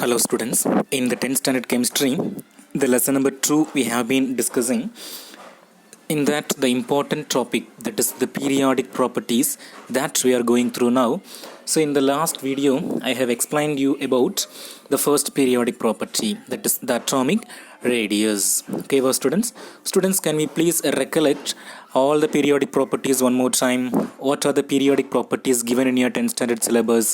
Hello students, in the 10th standard chemistry, the lesson number 2 we have been discussing. In that the important topic, that is the periodic properties, that we are going through now. So in the last video I have explained you about the first periodic property, that is the atomic radius. Okay, well, students, can we please recollect all the periodic properties one more time? What are the periodic properties given in your 10th standard syllabus?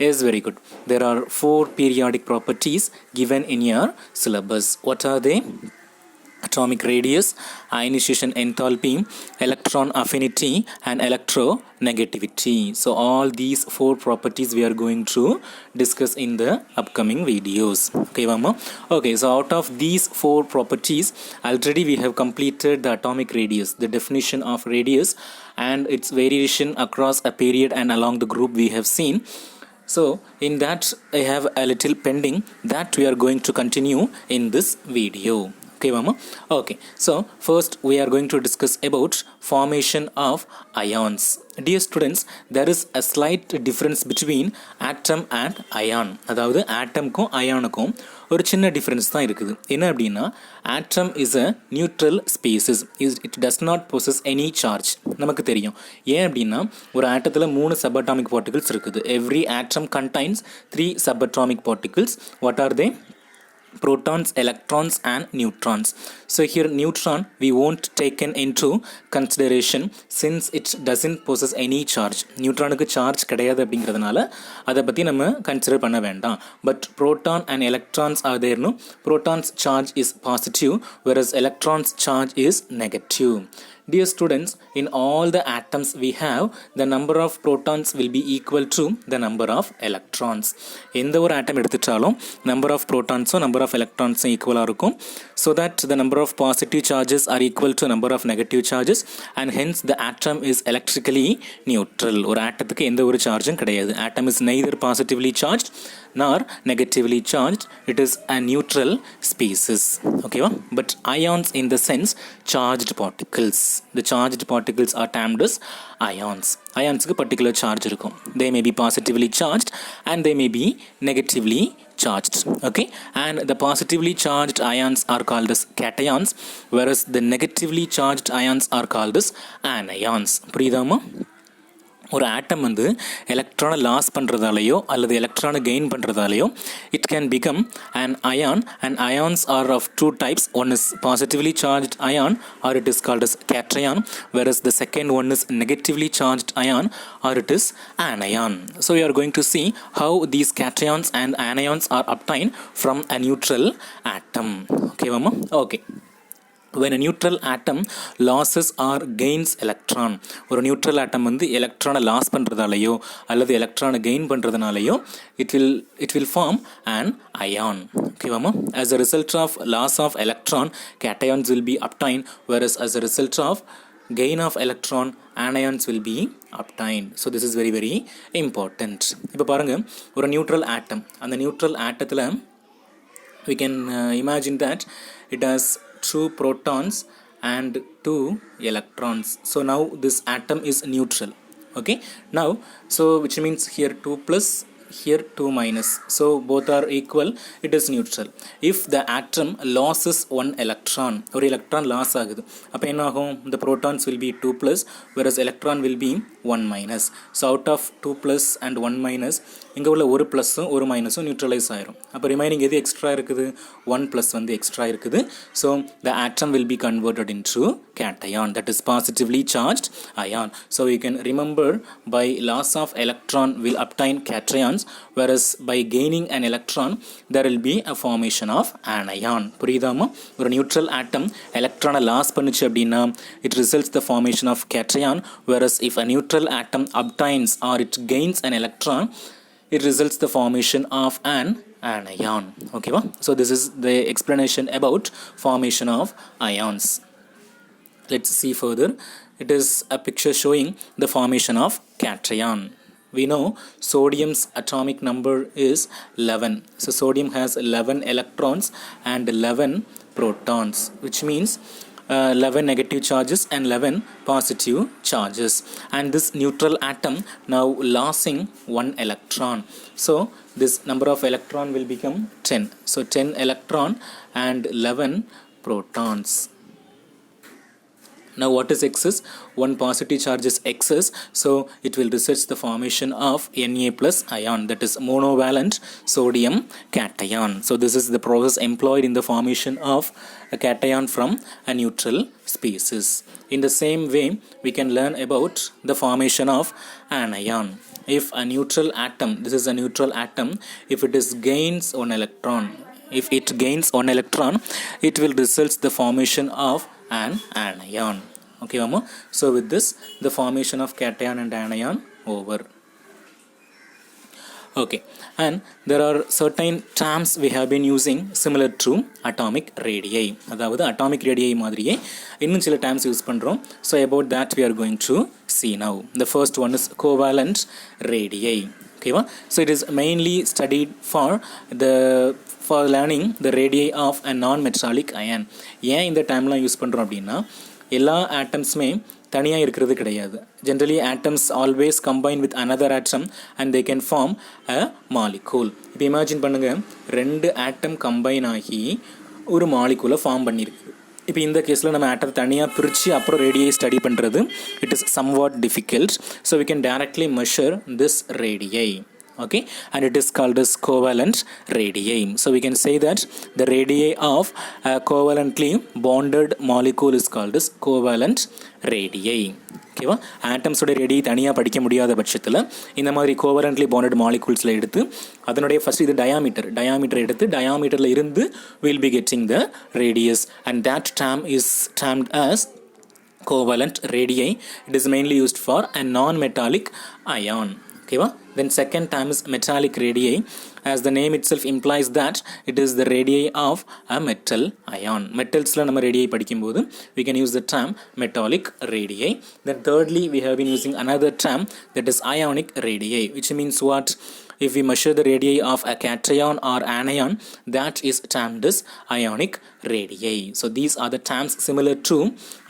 Yes, very good. There are 4 periodic properties given in your syllabus. What are they? Atomic radius, ionization enthalpy, electron affinity, and electronegativity. So all these 4 properties we are going to discuss in the upcoming videos. Okay, Mama? Okay, so out of these 4 properties, already we have completed the atomic radius, the definition of radius and its variation across a period and along the group we have seen. So in that I have a little pending that we are going to continue in this video. Okay, Mama? Okay, so first we are going to discuss about formation of ions. Dear students, there is a slight difference between atom and ion. அதாவது ஆட்டம்க்கும் அயானுக்கும் ஒரு சின்ன difference தான் இருக்குது. என்ன அப்படின்னா, atom is a neutral species, it does not possess any charge. நமக்கு தெரியும். ஏன் அப்படின்னா, ஒரு ஆட்டத்தில் 3 சப்அட்டாமிக் பார்ட்டிகிள்ஸ் இருக்குது. Every atom contains 3 subatomic particles. What are they? Protons, electrons and neutrons. So here neutron we won't taken into consideration since it doesn't possess any charge. நியூட்ரானுக்கு charge கிடையாது அப்படிங்கிறதுனால அதை பற்றி நம்ம கன்சிடர் பண்ண வேண்டாம். But proton and electrons are there. No, protons charge is positive whereas electrons charge is negative. Dear students, in all the atoms we have, the number of protons will be equal to the number of electrons. எந்த ஒரு atom எடுத்துட்டாலும் number of protons number of electrons ஈக்குவலாக இருக்கும். So that the number of positive charges are equal to number of negative charges and hence the atom is electrically neutral. ஒரு ஆட்டத்துக்கு எந்த ஒரு சார்ஜும் கிடையாது. Atom is neither positively charged nor negatively charged. It is a neutral species. Okay, but ions in the sense charged particles. The charged particles are termed as ions. Ions க்கு particular charge இருக்கும். They may be positively charged and they may be negatively charged. Okay, and the positively charged ions are called as cations whereas the negatively charged ions are called as anions. புரியுதாமா? ஒரு ஆட்டம் வந்து எலக்ட்ரானை loss பண்ணுறதாலேயோ அல்லது எலக்ட்ரானை gain பண்ணுறதாலேயோ it can become an ion, and ions are of 2 types. One is positively charged ion or it is called as cation, whereas the second one is negatively charged ion or it is anion. So we are going to see how these cations and anions are obtained from a neutral atom. Okay, Mama? Okay. When a neutral atom losses or gains electron, ஒரு neutral atom வந்து எலக்ட்ரானை loss பண்ணுறதாலேயோ அல்லது எலக்ட்ரானை gain பண்ணுறதுனாலையோ it will form an ion. Okay, மாமா? As a result of loss of electron, cations will be obtained, whereas as a result of gain of electron, anions will be obtained. So this is very very important. இப்போ பாருங்க, ஒரு neutral atom, அந்த neutral atomத்தில் we can imagine that it has 2 protons and 2 electrons. So now this atom is neutral. Okay, now so which means here 2 plus, here 2 minus, so both are equal, it is neutral. If the atom losses 1 electron, or electron loss ஆகுது, அப்போ என்ன ஆகும்? The protons will be 2 plus whereas electron will be 1 minus. So out of 2 plus and 1 minus, இங்கே உள்ள ஒரு ப்ளஸும் ஒரு மைனஸும் neutralise ஆயிரும். அப்போ ரிமைனிங் எது எக்ஸ்ட்ரா இருக்குது? 1 ப்ளஸ் வந்து எக்ஸ்ட்ரா இருக்குது. So the atom will be converted into cation, that is positively charged ion. So you can remember, by loss of electron will obtain cations, whereas by gaining an electron there will be a formation of anion. புரியுதாமா? ஒரு neutral ஆட்டம் எலக்ட்ரானை loss பண்ணுச்சு அப்படின்னா it results the formation of cation, whereas if a neutral atom obtains or it gains an electron, it results the formation of an anion. Okay, so this is the explanation about formation of ions. Let's see further. It is a picture showing the formation of cation. We know sodium's atomic number is 11. So sodium has 11 electrons and 11 protons, which means 11 negative charges and 11 positive charges, and this neutral atom now losing 1 electron. So this number of electron will become 10. So 10 electron and 11 protons. Now what is excess? One positive charge is excess, so it will result the formation of Na plus ion, that is monovalent sodium cation. So this is the process employed in the formation of a cation from a neutral species. In the same way, we can learn about the formation of anion. If a neutral atom, this is a neutral atom, if it gains one electron, it will result the formation of an anion. Okay, Mama. So with this, the formation of cation and anion over. Okay, and there are certain terms we have been using similar to atomic radii. அதாவது atomic radii மாதிரியே இன்னும் சில terms use பண்ணுறோம். So about that we are going to see now. The first one is covalent radii. Okay, so it is mainly studied for learning the radii of a non-metallic ion. ஏன் இந்த டைம்லாம் use பண்ணுறோம் அப்படின்னா, எல்லா ஆட்டம்ஸுமே தனியாக இருக்கிறது கிடையாது. Generally atoms always combine with another atom and they can form a molecule. இப்போ இமேஜின் பண்ணுங்கள், 2 ஆட்டம் கம்பைன் ஆகி ஒரு மாலிகூலை ஃபார்ம் பண்ணியிருக்கு. இப்போ இந்த கேஸில் நம்ம ஆட்டத்தை தனியாக பிரித்து அப்புறம் ரேடியை ஸ்டடி பண்ணுறது it is somewhat difficult. So we can directly measure this ரேடியை. Okay, and it is called as covalent radii. So we can say that the radii of a covalently bonded molecule is called as covalent radii. ஓகேவா, ஆட்டம்ஸோட ரேடியை தனியாக படிக்க முடியாத பட்சத்தில் இந்த மாதிரி கோவலண்ட்லி bonded மாலிகூல்ஸில் எடுத்து அதனுடைய ஃபஸ்ட் இது டயாமீட்டர் எடுத்து டயாமீட்டரில் இருந்து will be getting the radius, and that term is termed as covalent radii. It is mainly used for a non-metallic ion. Okay, then second term is metallic radii. As the name itself implies that it is the radii of a metal ion. Metals la nama radii padikumbodhu we can use the term metallic radii. Then thirdly we have been using another term, that is ionic radii, which means what? If we measure the radii of a cation or anion, that is termed as ionic radii. So these are the terms similar to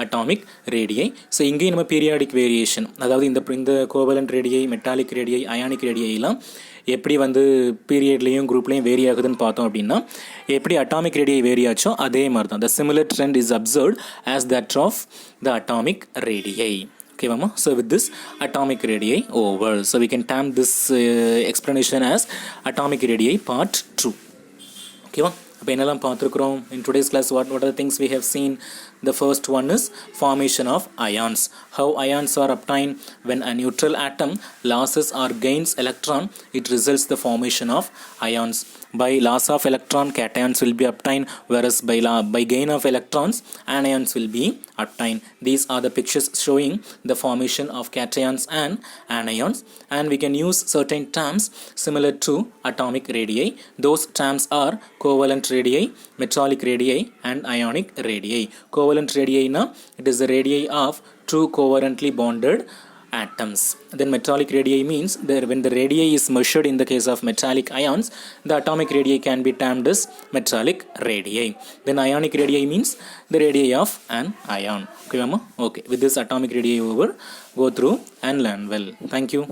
atomic radii. So இங்கே நம்ம periodic variation, அதாவது இந்த covalent ரேடியை, metallic ரேடியை, ionic ரேடியெல்லாம் எப்படி பீரியட்லேயும் குரூப்லேயும் vary ஆகுதுன்னு பார்த்தோம் அப்படின்னா, எப்படி atomic ரேடியை vary ஆச்சோ அதே மாதிரி தான். The similar trend is observed as that of the atomic radii. Okay, Mama. So with this, atomic radii over. So we can term this explanation as atomic radii part 2. Okay, Mama. இப்போ என்னெல்லாம் பார்த்துருக்குறோம் in today's class? What are the things we have seen? The first one is formation of ions. How ions are obtained? When a neutral atom losses or gains electron, it results the formation of ions. By loss of electron, cations will be obtained, whereas by gain of electrons, anions will be obtained. These are the pictures showing the formation of cations and anions, and we can use certain terms similar to atomic radii. Those terms are covalent radii, metallic radii, and ionic radii. Covalent radii na, it is the radii of two covalently bonded atoms. Then metallic radii means that when the radii is measured in the case of metallic ions, the atomic radii can be termed as metallic radii. Then ionic radii means the radii of an ion. Okay, Mama? Okay, with this atomic radii over, go through and learn well. Thank you.